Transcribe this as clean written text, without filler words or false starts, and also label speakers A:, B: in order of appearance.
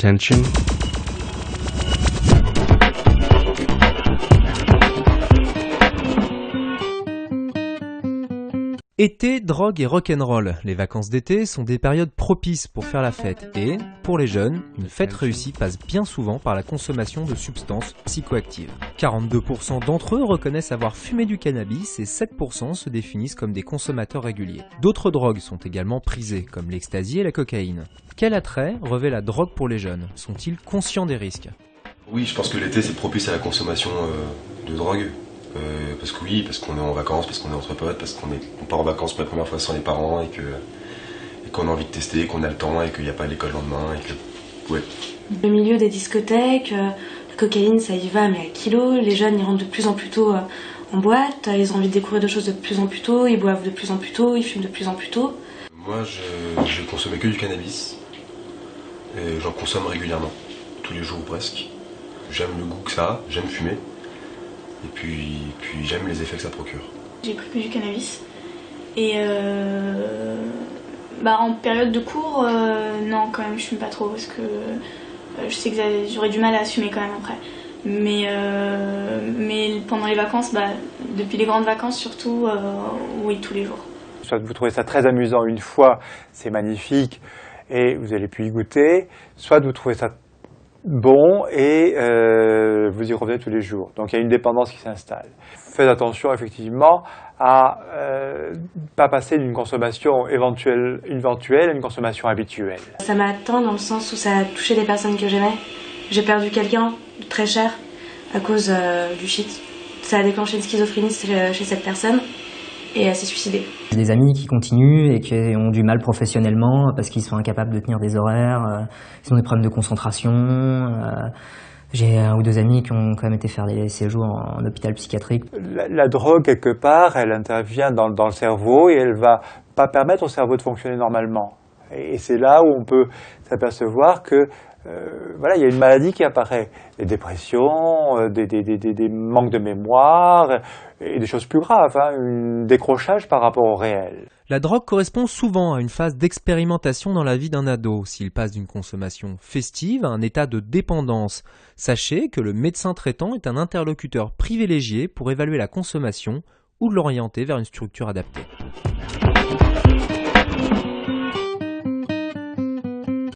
A: Attention.
B: Été, drogue et rock'n'roll. Les vacances d'été sont des périodes propices pour faire la fête et, pour les jeunes, une fête réussie passe bien souvent par la consommation de substances psychoactives. 42% d'entre eux reconnaissent avoir fumé du cannabis et 7% se définissent comme des consommateurs réguliers. D'autres drogues sont également prisées, comme l'ecstasy et la cocaïne. Quel attrait revêt la drogue pour les jeunes? Sont-ils conscients des risques?
C: Oui, je pense que l'été c'est propice à la consommation de drogue. Parce qu'on est en vacances, parce qu'on est entre potes, parce qu'on part en vacances pour la première fois sans les parents et qu'on a envie de tester, qu'on a le temps et qu'il n'y a pas l'école le lendemain et que... Ouais.
D: Le milieu des discothèques, la cocaïne ça y va mais à kilo, les jeunes ils rentrent de plus en plus tôt en boîte, ils ont envie de découvrir des choses de plus en plus tôt, ils boivent de plus en plus tôt, ils fument de plus en plus tôt.
C: Moi je consommais que du cannabis et j'en consomme régulièrement, tous les jours presque. J'aime le goût que ça a, j'aime fumer. Et puis j'aime les effets que ça procure.
E: J'ai pris que du cannabis. Et en période de cours, non, quand même, je fume pas trop parce que je sais que j'aurais du mal à assumer quand même après. Mais pendant les vacances, depuis les grandes vacances surtout, oui, tous les jours.
F: Soit vous trouvez ça très amusant une fois, c'est magnifique et vous allez plus y goûter, soit vous trouvez ça bon et vous y revenez tous les jours. Donc il y a une dépendance qui s'installe. Faites attention effectivement à pas passer d'une consommation éventuelle à une consommation habituelle.
D: Ça m'a atteint dans le sens où ça a touché des personnes que j'aimais. J'ai perdu quelqu'un de très cher à cause du shit. Ça a déclenché une schizophrénie chez cette personne. Et elle s'est suicidée.
G: J'ai des amis qui continuent et qui ont du mal professionnellement parce qu'ils sont incapables de tenir des horaires, ils ont des problèmes de concentration. J'ai un ou deux amis qui ont quand même été faire des séjours en hôpital psychiatrique.
F: La drogue, quelque part, elle intervient dans le cerveau et elle va pas permettre au cerveau de fonctionner normalement. Et c'est là où on peut s'apercevoir que il y a une maladie qui apparaît, des dépressions, des manques de mémoire et des choses plus graves, un décrochage par rapport au réel.
B: La drogue correspond souvent à une phase d'expérimentation dans la vie d'un ado, s'il passe d'une consommation festive à un état de dépendance. Sachez que le médecin traitant est un interlocuteur privilégié pour évaluer la consommation ou l'orienter vers une structure adaptée.